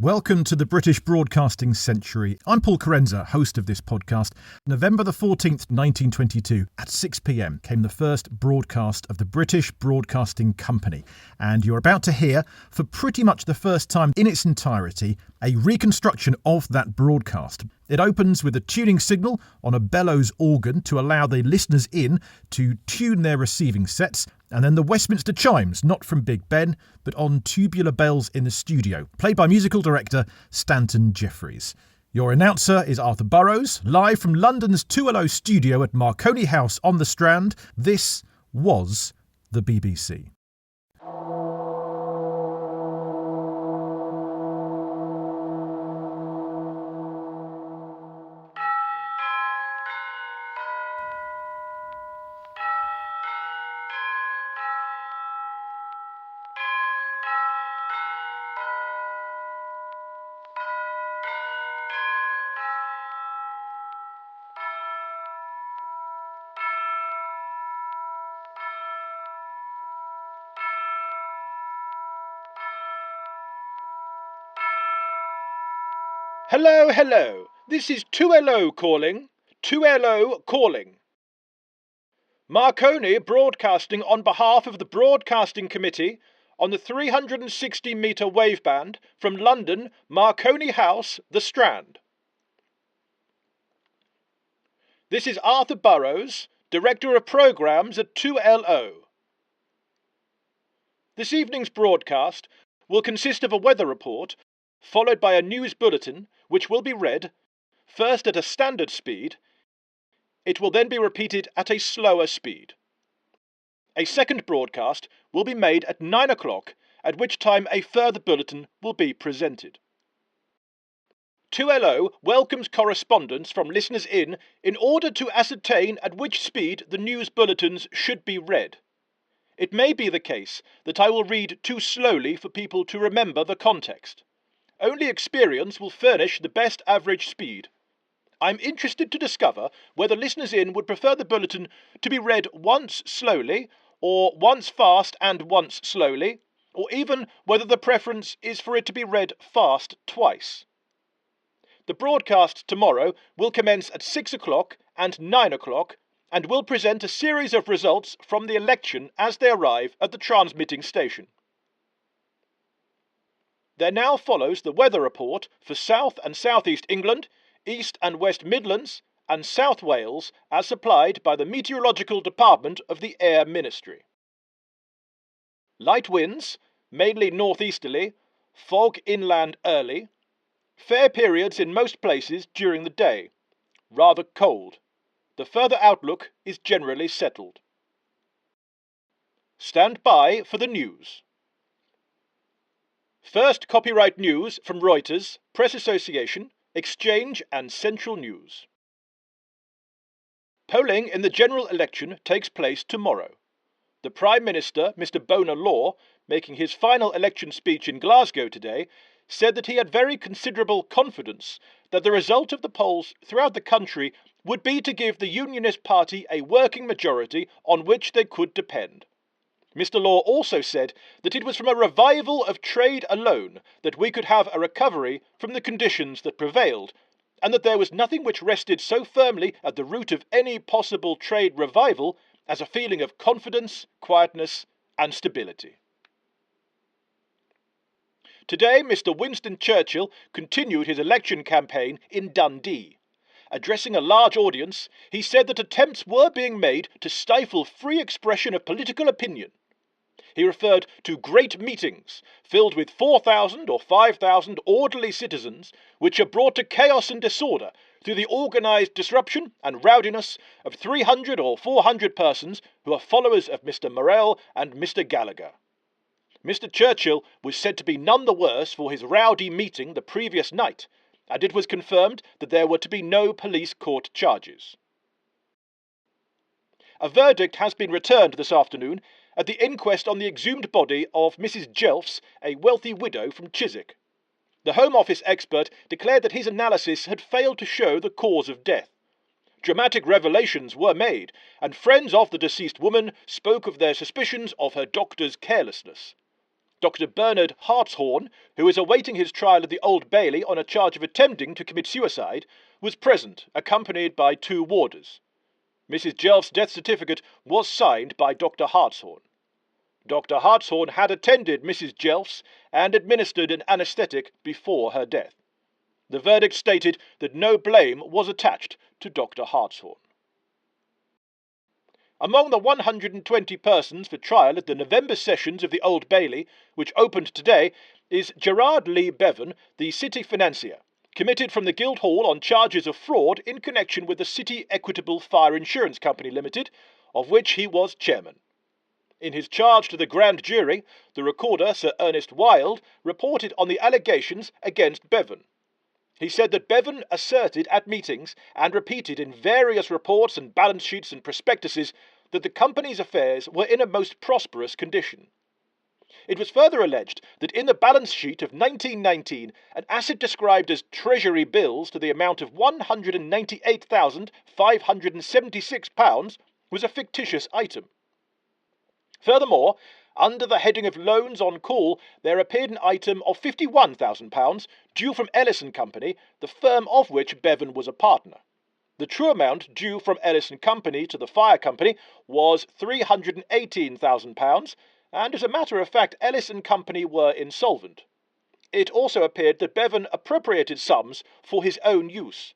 Welcome to the British Broadcasting Century. I'm Paul Kerensa, host of this podcast. November the 14th, 1922, at 6 p.m. came the first broadcast of the British Broadcasting Company. And you're about to hear, for pretty much the first time in its entirety, a reconstruction of that broadcast. It opens with a tuning signal on a bellows organ to allow the listeners in to tune their receiving sets, and then the Westminster chimes, not from Big Ben, but on tubular bells in the studio, played by musical director Stanton Jeffries. Your announcer is Arthur Burrows, live from London's 2LO studio at Marconi House on the Strand. This was the BBC. Hello, hello. This is 2LO calling. 2LO calling. Marconi broadcasting on behalf of the Broadcasting Committee on the 360-metre waveband from London, Marconi House, the Strand. This is Arthur Burrows, Director of Programmes at 2LO. This evening's broadcast will consist of a weather report, followed by a news bulletin, which will be read, first at a standard speed. It will then be repeated at a slower speed. A second broadcast will be made at 9 o'clock, at which time a further bulletin will be presented. 2LO welcomes correspondence from listeners in order to ascertain at which speed the news bulletins should be read. It may be the case that I will read too slowly for people to remember the context. Only experience will furnish the best average speed. I'm interested to discover whether listeners in would prefer the bulletin to be read once slowly, or once fast and once slowly, or even whether the preference is for it to be read fast twice. The broadcast tomorrow will commence at 6 o'clock and 9 o'clock, and will present a series of results from the election as they arrive at the transmitting station. There now follows the weather report for South and South East England, East and West Midlands, and South Wales as supplied by the Meteorological Department of the Air Ministry. Light winds, mainly northeasterly, fog inland early, fair periods in most places during the day, rather cold. The further outlook is generally settled. Stand by for the news. First copyright news from Reuters, Press Association, Exchange and Central News. Polling in the general election takes place tomorrow. The Prime Minister, Mr. Bonar Law, making his final election speech in Glasgow today, said that he had very considerable confidence that the result of the polls throughout the country would be to give the Unionist Party a working majority on which they could depend. Mr. Law also said that it was from a revival of trade alone that we could have a recovery from the conditions that prevailed, and that there was nothing which rested so firmly at the root of any possible trade revival as a feeling of confidence, quietness, and stability. Today, Mr. Winston Churchill continued his election campaign in Dundee. Addressing a large audience, he said that attempts were being made to stifle free expression of political opinion. He referred to great meetings, filled with 4,000 or 5,000 orderly citizens, which are brought to chaos and disorder through the organised disruption and rowdiness of 300 or 400 persons who are followers of Mr. Morel and Mr. Gallagher. Mr. Churchill was said to be none the worse for his rowdy meeting the previous night, and it was confirmed that there were to be no police court charges. A verdict has been returned this afternoon at the inquest on the exhumed body of Mrs. Jelfs, a wealthy widow from Chiswick. The Home Office expert declared that his analysis had failed to show the cause of death. Dramatic revelations were made, and friends of the deceased woman spoke of their suspicions of her doctor's carelessness. Dr. Bernard Hartshorn, who is awaiting his trial at the Old Bailey on a charge of attempting to commit suicide, was present, accompanied by 2 warders. Mrs. Jelf's death certificate was signed by Dr. Hartshorn. Dr. Hartshorn had attended Mrs. Jelf's and administered an anaesthetic before her death. The verdict stated that no blame was attached to Dr. Hartshorn. Among the 120 persons for trial at the November sessions of the Old Bailey, which opened today, is Gerard Lee Bevan, the city financier, committed from the Guildhall on charges of fraud in connection with the City Equitable Fire Insurance Company Limited, of which he was chairman. In his charge to the grand jury, the recorder, Sir Ernest Wilde, reported on the allegations against Bevan. He said that Bevan asserted at meetings and repeated in various reports and balance sheets and prospectuses that the company's affairs were in a most prosperous condition. It was further alleged that in the balance sheet of 1919, an asset described as Treasury bills to the amount of £198,576 was a fictitious item. Furthermore, under the heading of loans on call, there appeared an item of £51,000 due from Ellis & Company, the firm of which Bevan was a partner. The true amount due from Ellis & Company to the fire company was £318,000, and as a matter of fact, Ellis & Company were insolvent. It also appeared that Bevan appropriated sums for his own use.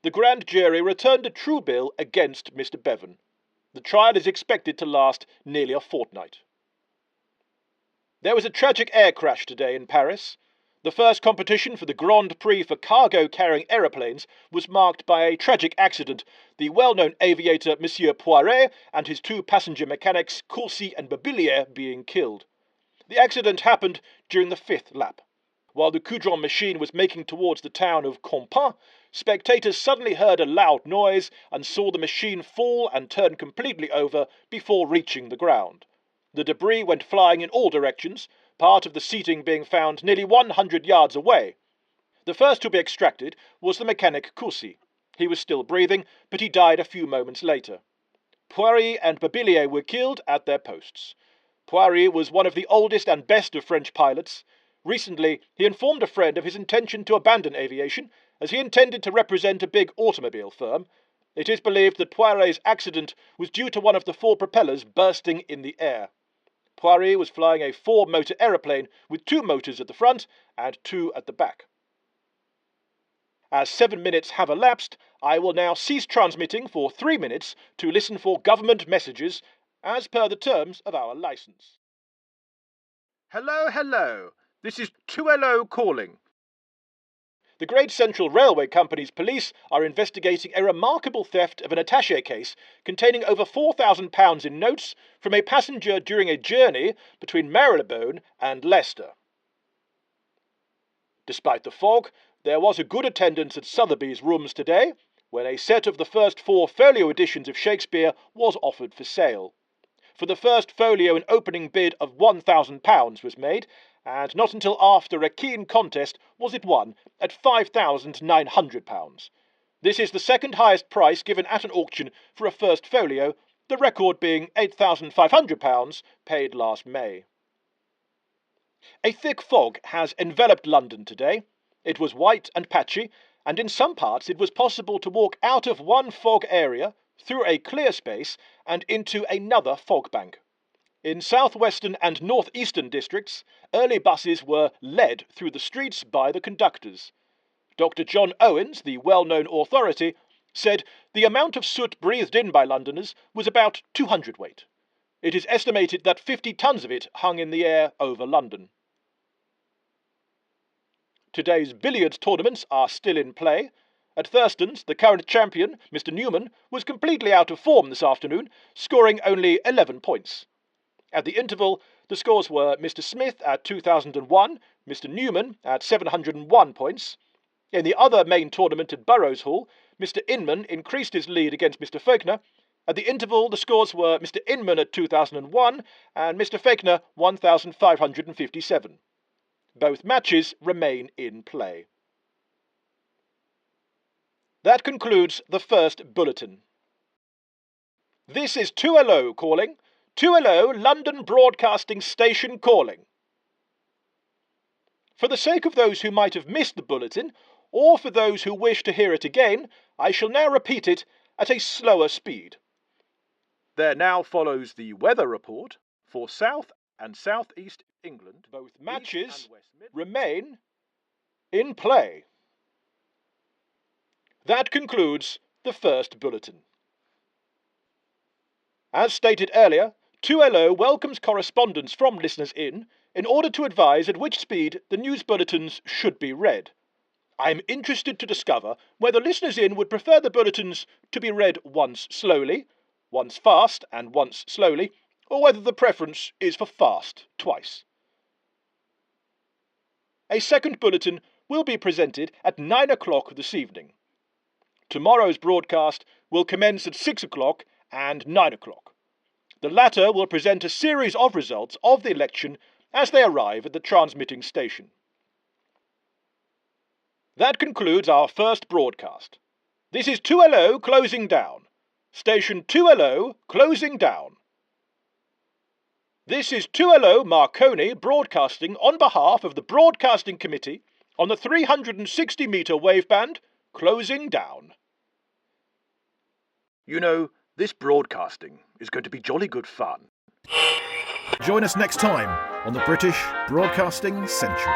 The grand jury returned a true bill against Mr. Bevan. The trial is expected to last nearly a fortnight. There was a tragic air crash today in Paris. The first competition for the Grand Prix for cargo-carrying aeroplanes was marked by a tragic accident, the well-known aviator Monsieur Poiret and his 2 passenger mechanics Courcy and Babillier being killed. The accident happened during the 5th lap. While the Coudron machine was making towards the town of Compiègne, spectators suddenly heard a loud noise and saw the machine fall and turn completely over before reaching the ground. The debris went flying in all directions, part of the seating being found nearly 100 yards away. The first to be extracted was the mechanic Courcy. He was still breathing, but he died a few moments later. Poiret and Babillier were killed at their posts. Poiret was one of the oldest and best of French pilots. Recently, he informed a friend of his intention to abandon aviation, as he intended to represent a big automobile firm. It is believed that Poiret's accident was due to one of the 4 propellers bursting in the air. Poiret was flying a 4-motor aeroplane with 2 motors at the front and 2 at the back. As 7 minutes have elapsed, I will now cease transmitting for 3 minutes to listen for government messages as per the terms of our licence. Hello, hello. This is 2LO calling. The Great Central Railway Company's police are investigating a remarkable theft of an attaché case containing over £4,000 in notes from a passenger during a journey between Marylebone and Leicester. Despite the fog, there was a good attendance at Sotheby's rooms today, when a set of the first 4 folio editions of Shakespeare was offered for sale. For the first folio an opening bid of £1,000 was made, and not until after a keen contest was it won at £5,900. This is the second highest price given at an auction for a first folio, the record being £8,500 paid last May. A thick fog has enveloped London today. It was white and patchy, and in some parts it was possible to walk out of one fog area, through a clear space, and into another fog bank. In southwestern and northeastern districts, early buses were led through the streets by the conductors. Dr. John Owens, the well-known authority, said the amount of soot breathed in by Londoners was about 200 weight. It is estimated that 50 tons of it hung in the air over London. Today's billiards tournaments are still in play. At Thurston's, the current champion, Mr. Newman, was completely out of form this afternoon, scoring only 11 points. At the interval, the scores were Mr. Smith at 2001, Mr. Newman at 701 points. In the other main tournament at Burroughs Hall, Mr. Inman increased his lead against Mr. Faulkner. At the interval, the scores were Mr. Inman at 2001 and Mr. Faulkner 1557. Both matches remain in play. That concludes the first bulletin. This is 2LO calling. 2LO London Broadcasting Station calling. For the sake of those who might have missed the bulletin, or for those who wish to hear it again, I shall now repeat it at a slower speed. There now follows the weather report for South and South East England. Both matches remain in play. That concludes the first bulletin. As stated earlier, 2LO welcomes correspondence from listeners in order to advise at which speed the news bulletins should be read. I am interested to discover whether listeners would prefer the bulletins to be read once slowly, once fast and once slowly, or whether the preference is for fast twice. A second bulletin will be presented at 9 o'clock this evening. Tomorrow's broadcast will commence at 6 o'clock and 9 o'clock. The latter will present a series of results of the election as they arrive at the transmitting station. That concludes our first broadcast. This is 2LO closing down. Station 2LO closing down. This is 2LO Marconi broadcasting on behalf of the Broadcasting Committee on the 360-metre waveband, closing down. You know, this broadcasting is going to be jolly good fun. Join us next time on the British Broadcasting Century.